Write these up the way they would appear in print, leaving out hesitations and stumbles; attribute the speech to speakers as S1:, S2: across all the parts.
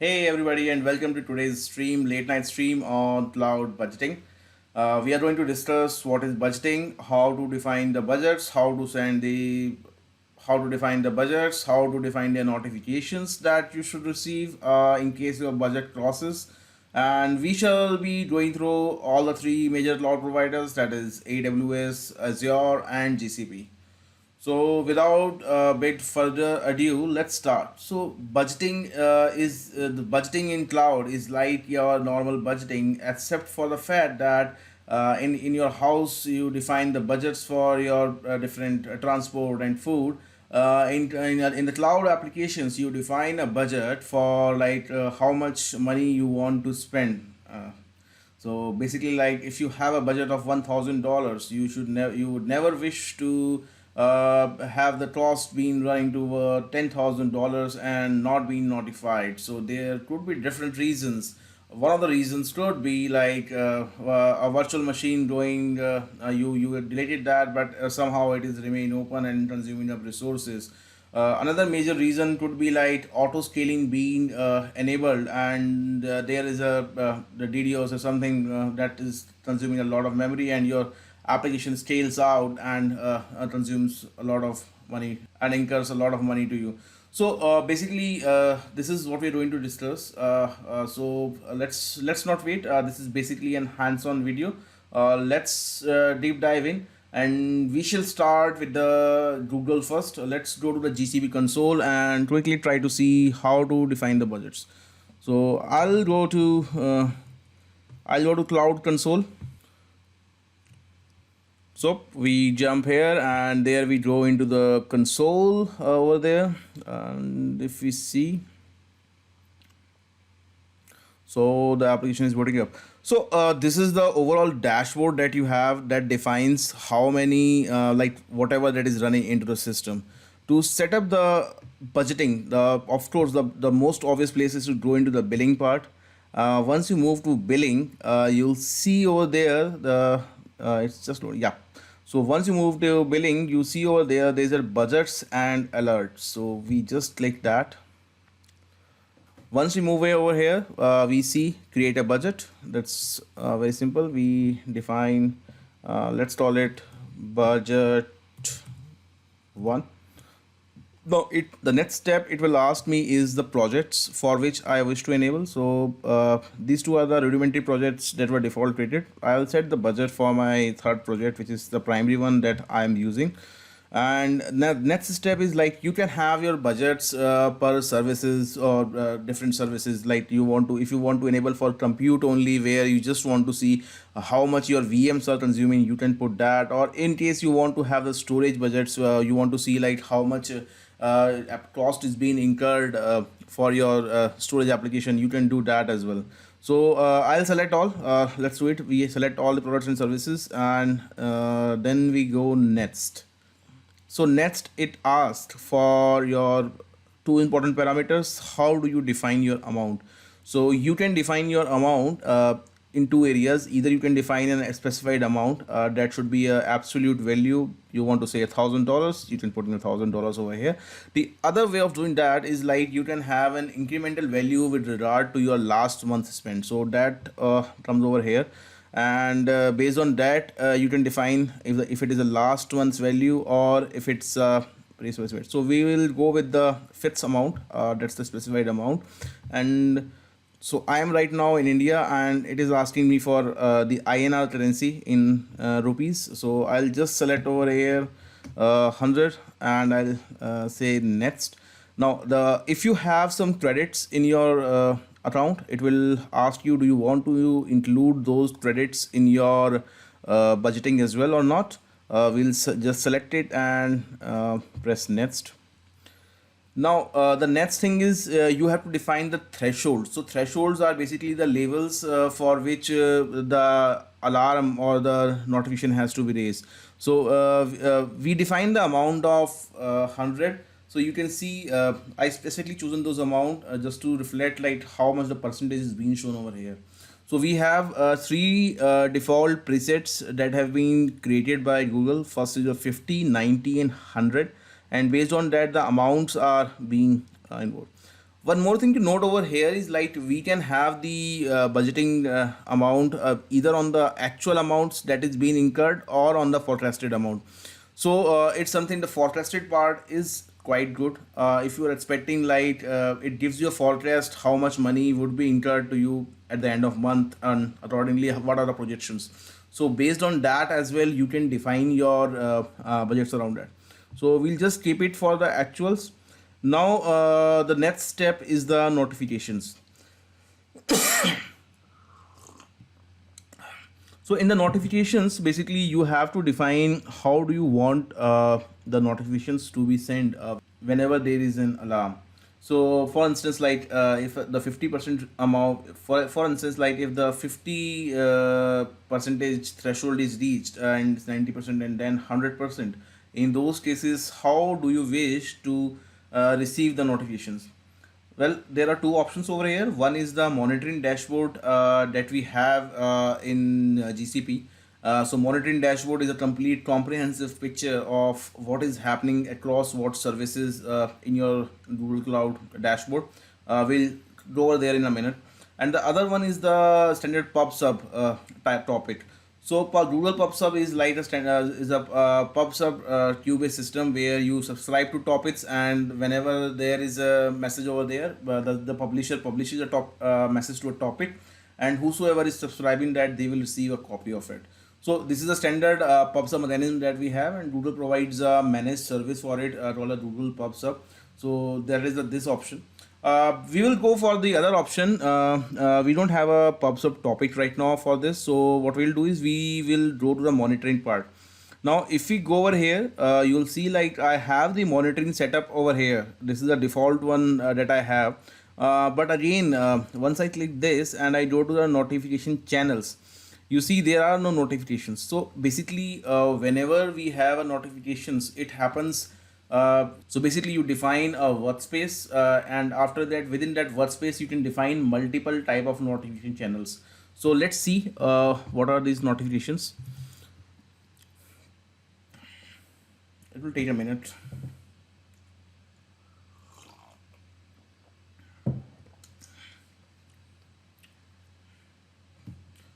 S1: Hey everybody, and welcome to today's stream, late night stream on cloud budgeting. We are going to discuss what is budgeting, how to define the budgets, how to define the budgets, how to define the notifications that you should receive in case your budget crosses. And we shall be going through all the three major cloud providers, that is AWS, Azure, and GCP. So without a bit further ado, let's start. So budgeting is the budgeting in cloud is like your normal budgeting, except for the fact that in your house you define the budgets for your different transport and food. In the cloud applications, you define a budget for like how much money you want to spend. So basically, like if you have a budget of $1,000, you would never wish to have the cost being running to $10,000 and not being notified. So there could be different reasons. One of the reasons could be like a virtual machine going. You deleted that, but somehow it is remain open and consuming of resources. Another major reason could be like auto scaling being enabled, and there is the DDoS or something that is consuming a lot of memory, and your application scales out and consumes a lot of money and incurs a lot of money to you. So basically, this is what we're going to discuss. Let's not wait. This is basically an hands-on video. Let's deep dive in, and we shall start with the Google first. Let's go to the GCP console and quickly try to see how to define the budgets. So I'll go to Cloud Console. So we jump here, and there we go into the console over there, and if we see, so the application is booting up. So this is the overall dashboard that you have that defines how many like whatever that is running into the system. To set up the budgeting, of course the most obvious place is to go into the billing part. Once you move to billing, you'll see over there the it's just yeah. So once you move to billing, you see over there's a budgets and alerts. So we just click that. Once we move over here, we see create a budget. That's very simple. We define, let's call it budget 1. Now the next step it will ask me is the projects for which I wish to enable. So these two are the rudimentary projects that were default created. I'll set the budget for my third project, which is the primary one that I'm using. And next step is like you can have your budgets per services or different services. Like if you want to enable for compute only, where you just want to see how much your VMs are consuming, you can put that. Or in case you want to have the storage budgets, you want to see like how much cost is being incurred for your storage application, you can do that as well. So I'll select all. Let's do it. We select all the products and services, and then we go next. So next it asks for your two important parameters. How do you define your amount? So you can define your amount in two areas. Either you can define a specified amount that should be a absolute value. You want to say $1,000, you can put in $1,000 over here. The other way of doing that is like you can have an incremental value with regard to your last month spent. So that comes over here, and based on that you can define if it is a last month's value or if it's pre-specified. So we will go with the fixed amount, that's the specified amount. And so I am right now in India, and it is asking me for the INR currency in rupees. So I'll just select over here 100, and I'll say next. Now if you have some credits in your account, it will ask you, do you want to include those credits in your budgeting as well or not. We'll just select it and press next. Now the next thing is you have to define the thresholds. So thresholds are basically the levels for which the alarm or the notification has to be raised. So we define the amount of 100. So you can see I specifically chosen those amount just to reflect like how much the percentage is being shown over here. So we have three default presets that have been created by Google. First is a 50, 90 and 100, and based on that the amounts are being involved. One more thing to note over here is like we can have the budgeting amount either on the actual amounts that is being incurred or on the forecasted amount. So it's something, the forecasted part is quite good. If you are expecting like it gives you a forecast how much money would be incurred to you at the end of month, and accordingly what are the projections. So based on that as well, you can define your budgets around that. So we'll just keep it for the actuals. Now the next step is the notifications. So in the notifications, basically you have to define how do you want the notifications to be sent whenever there is an alarm. So for instance, like if the 50% amount, for instance, like if the 50 percentage threshold is reached and 90% and then 100%, in those cases, how do you wish to receive the notifications? Well, there are two options over here. One is the monitoring dashboard that we have in GCP. So monitoring dashboard is a complete comprehensive picture of what is happening across what services in your Google Cloud dashboard. We'll go over there in a minute. And the other one is the standard PubSub type topic. So Google PubSub is like a standard, is a PubSub queue-based system where you subscribe to topics, and whenever there is a message over there, the publisher publishes a message to a topic, and whosoever is subscribing that, they will receive a copy of it. So this is a standard PubSub mechanism that we have, and Google provides a managed service for it called a Google PubSub. So there is this option. We will go for the other option. We don't have a PubSub topic right now for this. So what we'll do is we will go to the monitoring part. Now, if we go over here, you'll see like I have the monitoring setup over here. This is the default one that I have. But again, once I click this and I go to the notification channels, you see there are no notifications. So basically, whenever we have a notifications, it happens. So basically you define a workspace, and after that, within that workspace, you can define multiple type of notification channels. So let's see what are these notifications. It will take a minute.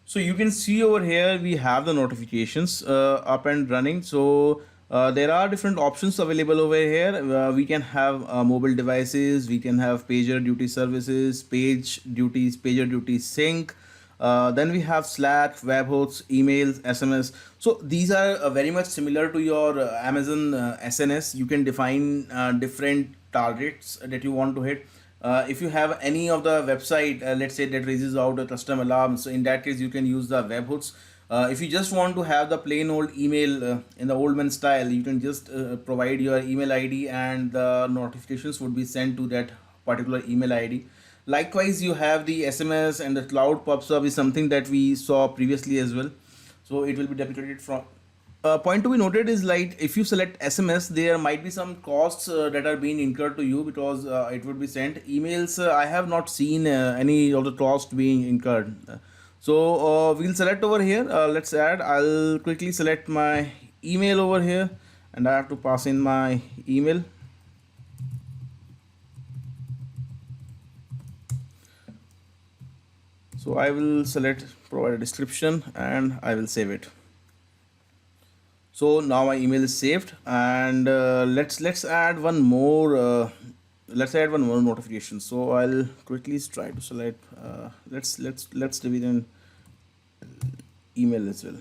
S1: So you can see over here we have the notifications up and running. So there are different options available over here. We can have mobile devices, we can have pager duty services, page duties, pager duty sync. Then we have Slack, webhooks, emails, SMS. So these are very much similar to your Amazon SNS. You can define different targets that you want to hit. If you have any of the website, let's say that raises out a custom alarm, so in that case you can use the webhooks. If you just want to have the plain old email in the old man style, you can just provide your email ID and the notifications would be sent to that particular email ID. Likewise, you have the SMS, and the cloud PubSub is something that we saw previously as well. So it will be deprecated from. Point to be noted is like if you select SMS, there might be some costs that are being incurred to you because it would be sent. Emails, I have not seen any of the cost being incurred. So we'll select over here. Let's add. I'll quickly select my email over here, and I have to pass in my email. So I will select provide a description and I will save it. So now my email is saved, and let's add one more. Let's add one more notification. So I'll quickly try to select. Let's divide in email as well.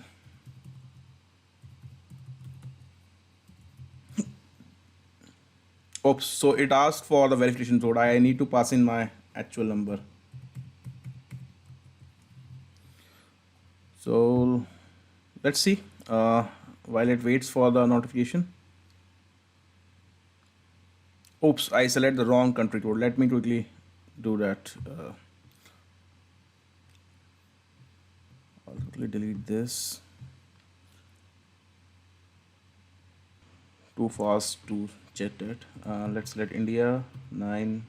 S1: Oops. So it asked for the verification code. I need to pass in my actual number. So let's see while it waits for the notification. Oops, I select the wrong country code. Let me quickly do that. I'll quickly delete this. Too fast to check that. Let's select India 9.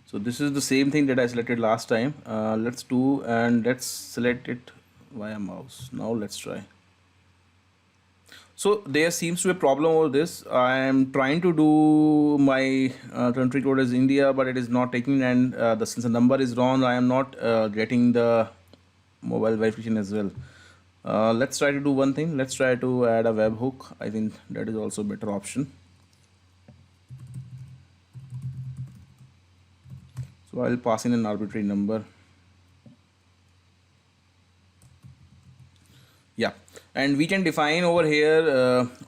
S1: So this is the same thing that I selected last time. Let's do, and let's select it via mouse. Now let's try. So there seems to be a problem over this. I am trying to do my country code as India, but it is not taking, and since the number is wrong, I am not getting the mobile verification as well. Let's try to do one thing. Let's try to add a webhook. I think that is also a better option. So I'll pass in an arbitrary number. Yeah, and we can define over here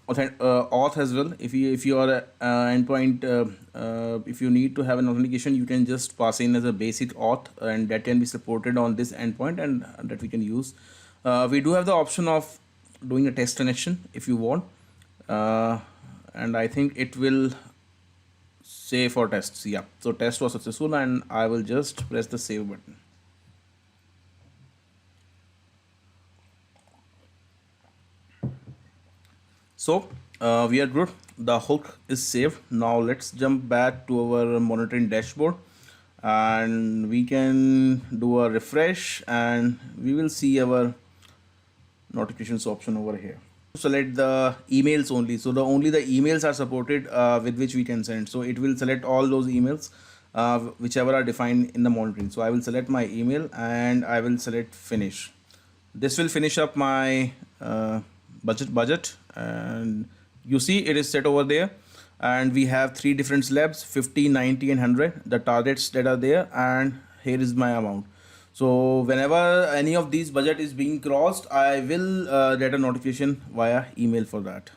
S1: auth as well. If you are endpoint, if you need to have an authentication, you can just pass in as a basic auth, and that can be supported on this endpoint, and that we can use. We do have the option of doing a test connection if you want, and I think it will say for tests. Yeah, so test was successful, and I will just press the save button. So we are good. The hook is saved. Now let's jump back to our monitoring dashboard, and we can do a refresh, and we will see our notifications option over here. Select the emails only. So only the emails are supported with which we can send. So it will select all those emails whichever are defined in the monitoring. So I will select my email and I will select finish. This will finish up my budget, and you see it is set over there, and we have three different slabs: 50, 90 and 100, the targets that are there, and here is my amount. So whenever any of these budget is being crossed, I will get a notification via email for that.